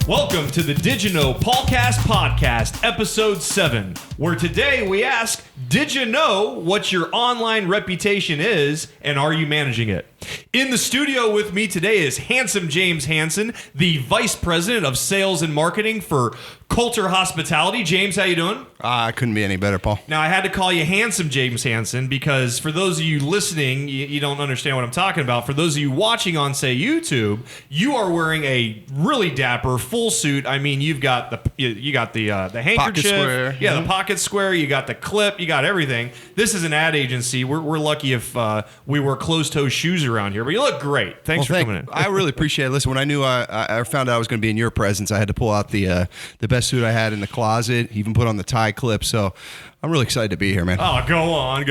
Welcome to the DigiKnow Podcast, episode 7, where today we ask, did you know what your online reputation is, and are you managing it? In the studio with me today is handsome James Hanson, the Vice President of Sales and Marketing for Kolter Hospitality. James, how you doing? I couldn't be any better, Paul. Now, I had to call you handsome James Hanson because for those of you listening, you don't understand what I'm talking about. For those of you watching on, say, YouTube, you are wearing a really dapper full suit. I mean, you've got the handkerchief, pocket square. The pocket square. You got the clip. You got everything. This is an ad agency. We're lucky if we wear closed-toe shoes around here, but you look great. Thanks for coming in. I really appreciate it. Listen, when I knew I found out I was going to be in your presence, I had to pull out the best suit I had in the closet, even put on the tie clip. So I'm really excited to be here, man. Oh, go on.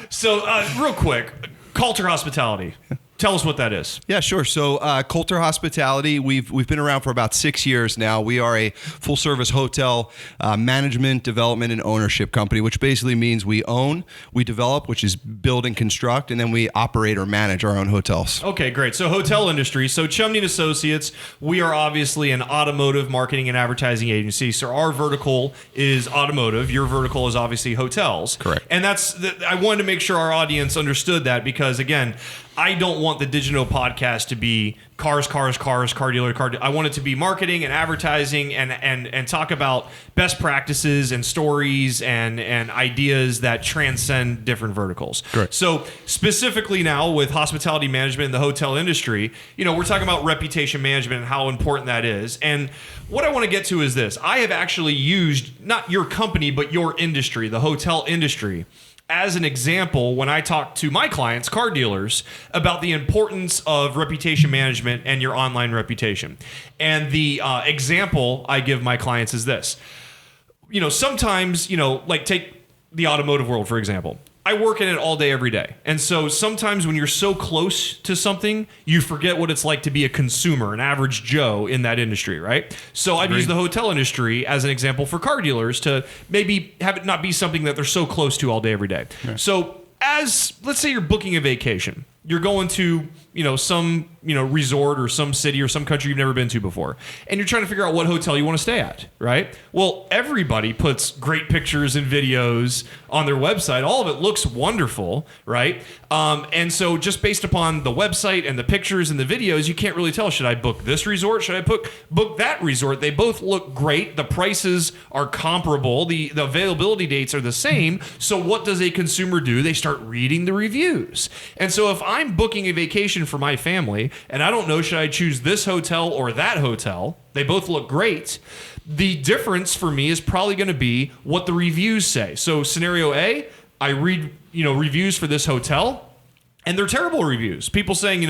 So real quick, Kolter Hospitality. Tell us what that is. Yeah, sure. So Kolter Hospitality, we've been around for about 6 years now. We are a full-service hotel management, development, and ownership company, which basically means we own, we develop, which is build and construct, and then we operate or manage our own hotels. Okay, great. So hotel industry. So Chumney & Associates, we are obviously an automotive marketing and advertising agency. So our vertical is automotive. Your vertical is obviously hotels. Correct. And I wanted to make sure our audience understood that because, again, I don't want the DigiKnow Podcast to be car dealer. I want it to be marketing and advertising and talk about best practices and stories and ideas that transcend different verticals. Correct. So specifically now with hospitality management in the hotel industry, we're talking about reputation management and how important that is. And what I want to get to is this. I have actually used not your company, but your industry, the hotel industry, as an example when I talk to my clients, car dealers, about the importance of reputation management and your online reputation. And the example I give my clients is this. Sometimes, like take the automotive world, for example. I work in it all day, every day. And so sometimes when you're so close to something, you forget what it's like to be a consumer, an average Joe in that industry, right? So I've used the hotel industry as an example for car dealers to maybe have it not be something that they're so close to all day, every day. Right. So let's say you're booking a vacation. You're going to, some, resort or some city or some country you've never been to before. And you're trying to figure out what hotel you want to stay at, right? Well, everybody puts great pictures and videos on their website. All of it looks wonderful, right? And so just based upon the website and the pictures and the videos, you can't really tell, should I book this resort? Should I book that resort? They both look great. The prices are comparable. The availability dates are the same. So what does a consumer do? They start reading the reviews. And so if I'm booking a vacation for my family and I don't know, should I choose this hotel or that hotel? They both look great. The difference for me is probably going to be what the reviews say. So scenario A, I read, reviews for this hotel and they're terrible reviews. People saying,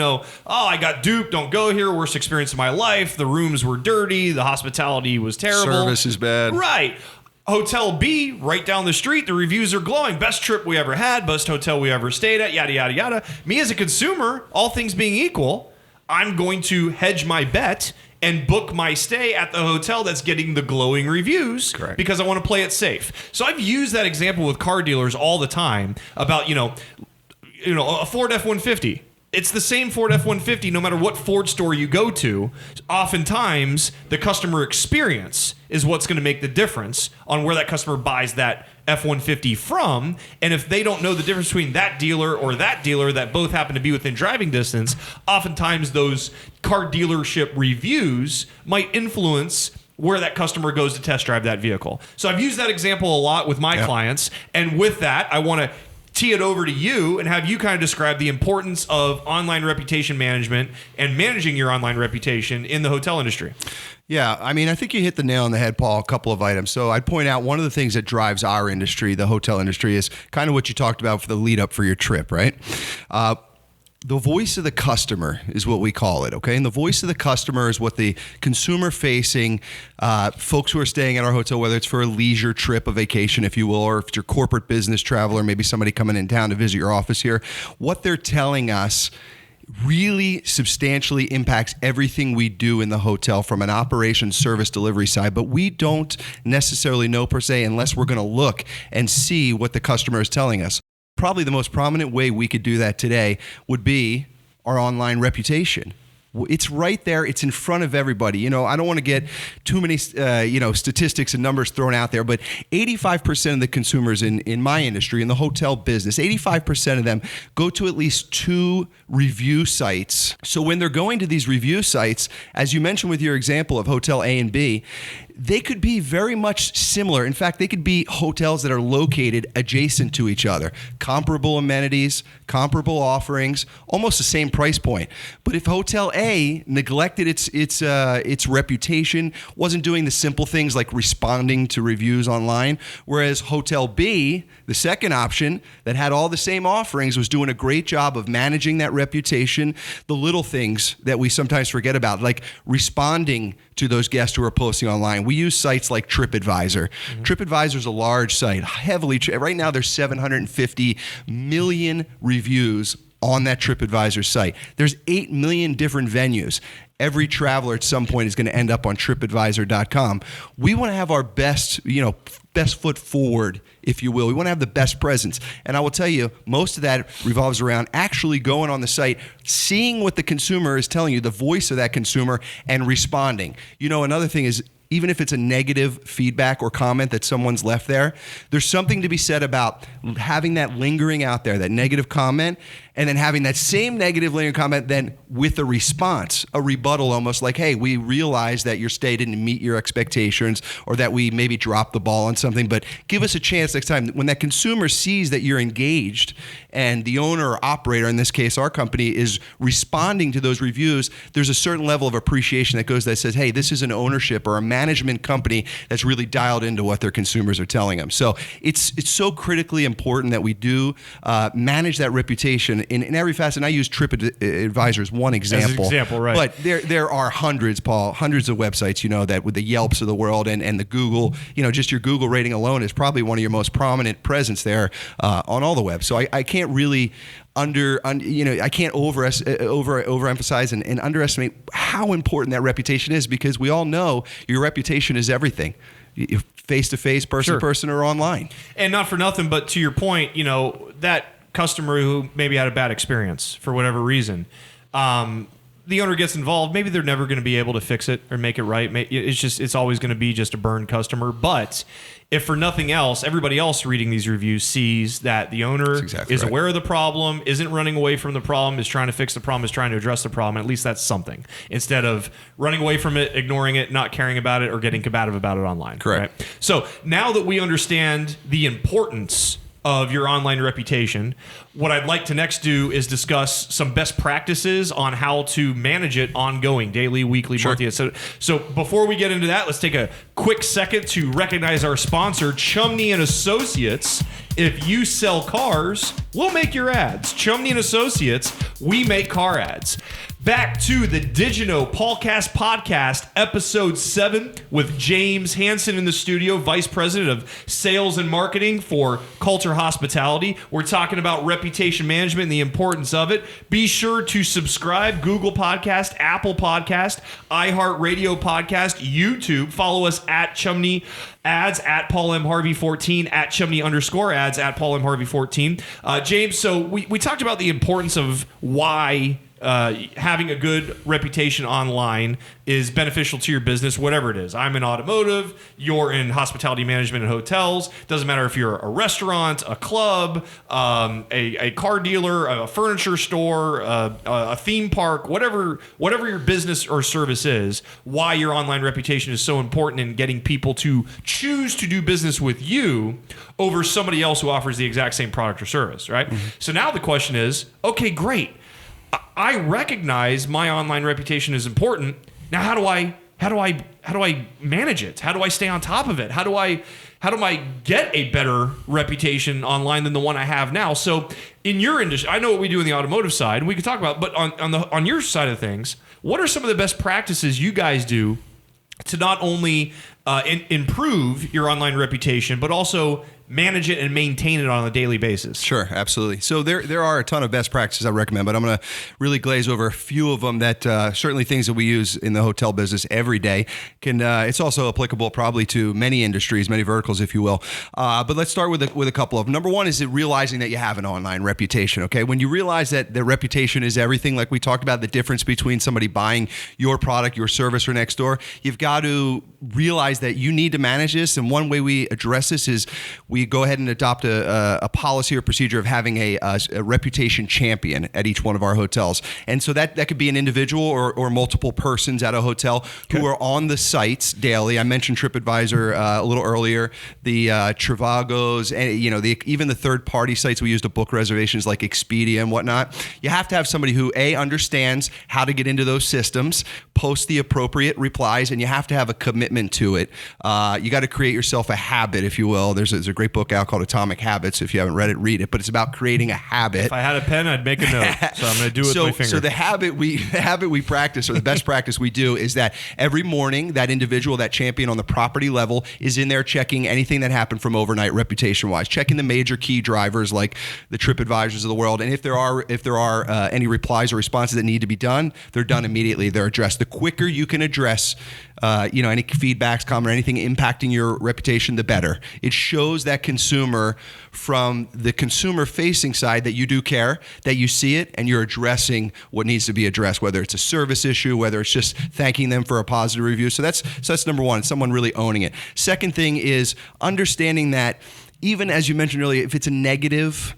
I got duped, don't go here, worst experience of my life. The rooms were dirty. The hospitality was terrible. Service is bad. Right. Hotel B, right down the street, the reviews are glowing. Best trip we ever had, best hotel we ever stayed at, yada, yada, yada. Me as a consumer, all things being equal, I'm going to hedge my bet and book my stay at the hotel that's getting the glowing reviews. Correct. Because I want to play it safe. So I've used that example with car dealers all the time about, a Ford F-150. It's the same Ford F-150 no matter what Ford store you go to. Oftentimes, the customer experience is what's going to make the difference on where that customer buys that F-150 from. And if they don't know the difference between that dealer or that dealer that both happen to be within driving distance, oftentimes those car dealership reviews might influence where that customer goes to test drive that vehicle. So I've used that example a lot with my clients. And with that, I want to tee it over to you and have you kind of describe the importance of online reputation management and managing your online reputation in the hotel industry. Yeah, I think you hit the nail on the head, Paul, a couple of items. So I'd point out one of the things that drives our industry, the hotel industry, is kind of what you talked about for the lead up for your trip, right? The voice of the customer is what we call it, okay? And the voice of the customer is what the consumer-facing folks who are staying at our hotel, whether it's for a leisure trip, a vacation, if you will, or if it's your corporate business traveler, maybe somebody coming in town to visit your office here, what they're telling us really substantially impacts everything we do in the hotel from an operations, service, delivery side, but we don't necessarily know per se unless we're going to look and see what the customer is telling us. Probably the most prominent way we could do that today would be our online reputation. It's right there. It's in front of everybody. You know, I don't want to get too many, statistics and numbers thrown out there, but 85% of the consumers in my industry, in the hotel business, 85% of them go to at least 2 review sites. So when they're going to these review sites, as you mentioned with your example of Hotel A and B, they could be very much similar. In fact, they could be hotels that are located adjacent to each other. Comparable amenities, comparable offerings, almost the same price point. But if Hotel A neglected its reputation, wasn't doing the simple things like responding to reviews online, whereas Hotel B, the second option that had all the same offerings, was doing a great job of managing that reputation, the little things that we sometimes forget about, like responding to those guests who are posting online. We use sites like TripAdvisor. Mm-hmm. TripAdvisor is a large site, right now there's 750 million reviews on that TripAdvisor site. There's 8 million different venues. Every traveler at some point is going to end up on TripAdvisor.com. We want to have our best foot forward, if you will. We want to have the best presence. And I will tell you, most of that revolves around actually going on the site, seeing what the consumer is telling you, the voice of that consumer, and responding. You know, another thing is, even if it's a negative feedback or comment that someone's left there, there's something to be said about having that lingering out there, that negative comment, and then having that same negative lingering comment then with a response, a rebuttal, almost like, hey, we realize that your stay didn't meet your expectations, or that we maybe dropped the ball on something, but give us a chance next time. When that consumer sees that you're engaged and the owner or operator, in this case our company, is responding to those reviews, there's a certain level of appreciation that says, hey, this is an ownership or a management company that's really dialed into what their consumers are telling them. So it's so critically important that we do manage that reputation in every facet. And I use TripAdvisor as one example. As an example, right. But there are hundreds, Paul, hundreds of websites, that with the Yelps of the world and the Google, just your Google rating alone is probably one of your most prominent presence there on all the web. So I can't really I can't overemphasize and underestimate how important that reputation is, because we all know your reputation is everything. Face-to-face, person-to-person, or online. And not for nothing, but to your point, that customer who maybe had a bad experience for whatever reason, the owner gets involved. Maybe they're never going to be able to fix it or make it right. It's always going to be just a burned customer. But if for nothing else, everybody else reading these reviews sees that the owner is aware of the problem, isn't running away from the problem, is trying to fix the problem, is trying to address the problem. At least that's something, instead of running away from it, ignoring it, not caring about it, or getting combative about it online. Correct. Right? So now that we understand the importance of your online reputation, what I'd like to next do is discuss some best practices on how to manage it ongoing, daily, weekly, monthly. So before we get into that, let's take a quick second to recognize our sponsor, Chumney and Associates. If you sell cars, we'll make your ads. Chumney and Associates, we make car ads. Back to the DigiKnow Podcast, episode 7, with James Hansen in the studio, Vice President of Sales and Marketing for Kolter Hospitality. We're talking about reputation management and the importance of it. Be sure to subscribe, Google Podcast, Apple Podcast, iHeartRadio Podcast, YouTube. Follow us at Chumney Ads, at Paul M. Harvey 14, at Chumney _ads, at Paul M. Harvey 14. James, so we talked about the importance of why having a good reputation online is beneficial to your business, whatever it is. I'm in automotive, you're in hospitality management and hotels. Doesn't matter if you're a restaurant, a club, a car dealer, a furniture store, a theme park, whatever your business or service is, why your online reputation is so important in getting people to choose to do business with you over somebody else who offers the exact same product or service, right? Mm-hmm. So now the question is, okay, great. I recognize my online reputation is important. Now, how do I manage it? How do I stay on top of it? How do I get a better reputation online than the one I have now? So, in your industry, I know what we do in the automotive side. We could talk about, but on your side of things, what are some of the best practices you guys do to not only improve your online reputation, but also manage it and maintain it on a daily basis? Sure, absolutely. So there are a ton of best practices I recommend, but I'm going to really glaze over a few of them that certainly things that we use in the hotel business every day. It's also applicable probably to many industries, many verticals, if you will. But let's start with a couple of them. Number one is realizing that you have an online reputation. Okay, when you realize that the reputation is everything, like we talked about, the difference between somebody buying your product, your service, or next door, you've got to realize that you need to manage this. And one way we address this is we go ahead and adopt a policy or procedure of having a reputation champion at each one of our hotels. And so that could be an individual or multiple persons at a hotel who are on the sites daily. I mentioned TripAdvisor a little earlier, the Trivagos, and even the third-party sites we use to book reservations like Expedia and whatnot. You have to have somebody who understands how to get into those systems, post the appropriate replies, and you have to have a commitment to it. You got to create yourself a habit, if you will. There's a great book out called Atomic Habits. If you haven't read it, read it. But it's about creating a habit. If I had a pen, I'd make a note. So I'm going to do it with my finger. So the habit we practice, or the best practice we do, is that every morning that individual, that champion on the property level, is in there checking anything that happened from overnight reputation-wise, checking the major key drivers like the TripAdvisors of the world. And if there are any replies or responses that need to be done, they're done immediately. They're addressed. The quicker you can address any feedbacks, comment, or anything impacting your reputation, the better. It shows that consumer from the consumer-facing side that you do care, that you see it, and you're addressing what needs to be addressed, whether it's a service issue, whether it's just thanking them for a positive review. So that's number one, someone really owning it. Second thing is understanding that even as you mentioned earlier, if it's a negative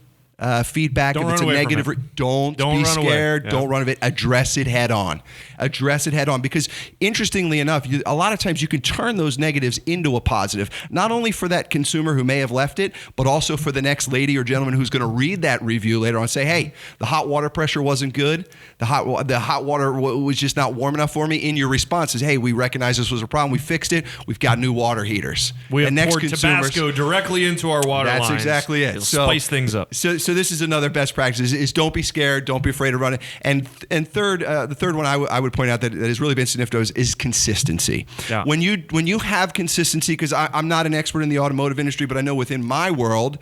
feedback, if it's a negative, don't be scared. Yeah. Don't run of it. Address it head on. Because interestingly enough, a lot of times you can turn those negatives into a positive, not only for that consumer who may have left it, but also for the next lady or gentleman who's going to read that review later on and say, hey, the hot water pressure wasn't good. The hot water was just not warm enough for me. In your response is, hey, we recognize this was a problem. We fixed it. We've got new water heaters. We have poured Tabasco directly into our water lines. That's exactly it. It'll spice things up. So this is another best practice: is don't be scared, don't be afraid to run it. And third, the third one I would point out that has really been significant is consistency. Yeah. When you have consistency, because I'm not an expert in the automotive industry, but I know within my world,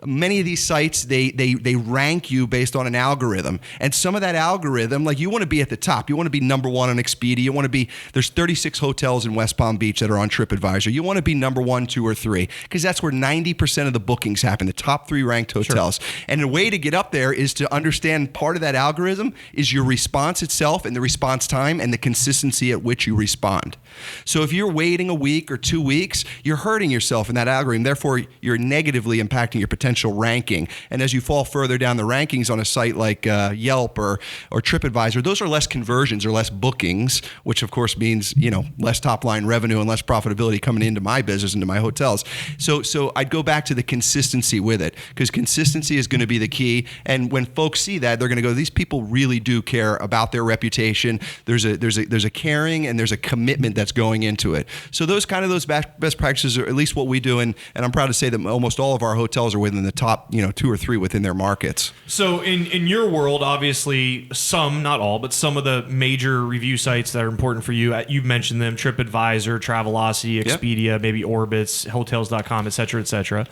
many of these sites they rank you based on an algorithm, and some of that algorithm, like you want to be at the top, you want to be number one on Expedia, you want to be. There's 36 hotels in West Palm Beach that are on TripAdvisor. You want to be number 1, 2, or 3 because that's where 90% of the bookings happen. The top 3 ranked hotels, and the way to get up there is to understand part of that algorithm is your response itself and the response time and the consistency at which you respond. So if you're waiting a week or 2 weeks, you're hurting yourself in that algorithm. Therefore, you're negatively impacting your potential ranking. And as you fall further down the rankings on a site like Yelp or TripAdvisor, those are less conversions or less bookings, which of course means less top line revenue and less profitability coming into my business, into my hotels. So I'd go back to the consistency with it, because consistency is going to be the key. And when folks see that, they're going to go, these people really do care about their reputation. There's a caring and there's a commitment that's going into it. So those best practices are at least what we do, and I'm proud to say that almost all of our hotels are within the top 2 or 3 within their markets. So in your world, obviously some, not all, but some of the major review sites that are important for you, you've mentioned them: TripAdvisor, Travelocity, Expedia, maybe Orbitz, Hotels.com, et cetera, et cetera.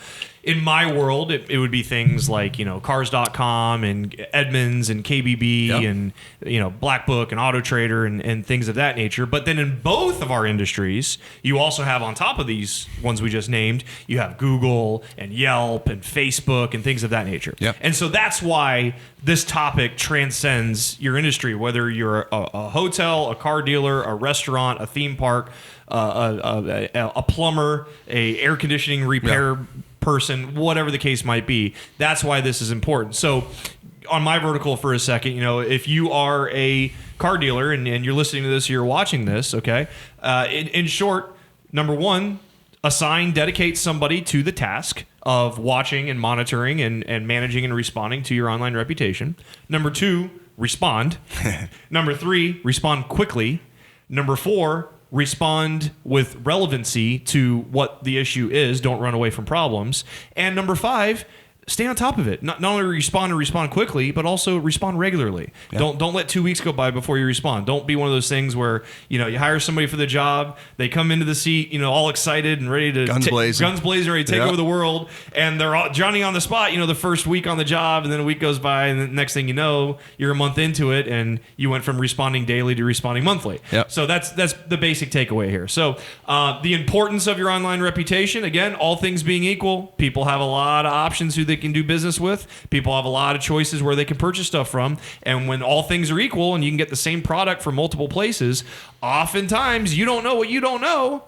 In my world, it would be things like, Cars.com and Edmunds and KBB and, Black Book and Auto Trader and things of that nature. But then in both of our industries, you also have, on top of these ones we just named, you have Google and Yelp and Facebook and things of that nature. Yep. And so that's why this topic transcends your industry, whether you're a hotel, a car dealer, a restaurant, a theme park, a plumber, a air conditioning repair person, whatever the case might be. That's why this is important. So on my vertical for a second, if you are a car dealer and you're listening to this, or you're watching this, okay, in short, number one, dedicate somebody to the task of watching and monitoring and managing and responding to your online reputation. Number 2, respond. Number 3, respond quickly. Number 4, respond with relevancy to what the issue is. Don't run away from problems. And number 5, stay on top of it. Not only respond quickly, but also respond regularly. Yeah. Don't let 2 weeks go by before you respond. Don't be one of those things where, you hire somebody for the job, they come into the seat, all excited and ready to guns blazing, ready to take over the world, and they're all Johnny on the spot, the first week on the job, and then a week goes by, and the next thing you know, you're a month into it, and you went from responding daily to responding monthly. Yep. So that's the basic takeaway here. So the importance of your online reputation, again, all things being equal, people have a lot of options who they can do business with. People have a lot of choices where they can purchase stuff from. And when all things are equal and you can get the same product from multiple places, oftentimes you don't know what you don't know.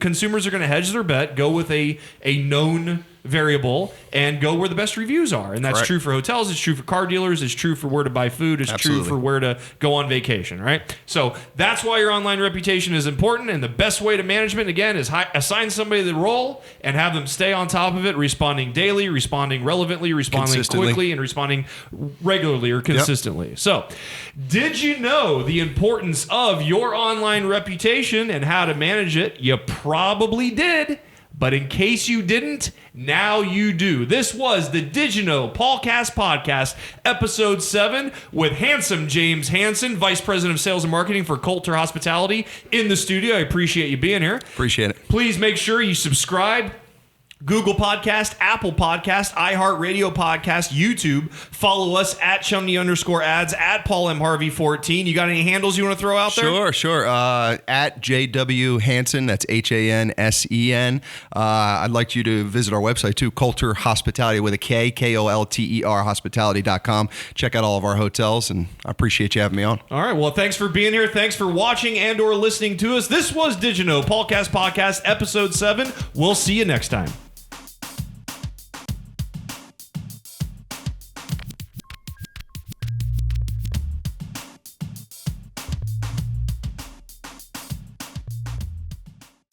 Consumers are going to hedge their bet, go with a known variable, and go where the best reviews are. And that's true for hotels, it's true for car dealers, it's true for where to buy food, it's true for where to go on vacation, right? So that's why your online reputation is important, and the best way to management, again, is assign somebody the role and have them stay on top of it, responding daily, responding relevantly, responding quickly, and responding regularly or consistently. Yep. So, did you know the importance of your online reputation and how to manage it? You probably did. But in case you didn't, now you do. This was the DigiKnow Podcast, episode 7, with handsome James Hanson, Vice President of Sales and Marketing for Kolter Hospitality, in the studio. I appreciate you being here. Appreciate it. Please make sure you subscribe. Google Podcast, Apple Podcast, iHeartRadio Podcast, YouTube. Follow us at Chumney_ads, at Paul M. Harvey 14. You got any handles you want to throw out there? Sure. At JW Hansen, that's Hansen. I'd like you to visit our website too, Kolter Hospitality with a K, KOLTER hospitality.com. Check out all of our hotels, and I appreciate you having me on. All right. Well, thanks for being here. Thanks for watching and or listening to us. This was DigiKnow Podcast, episode 7. We'll see you next time.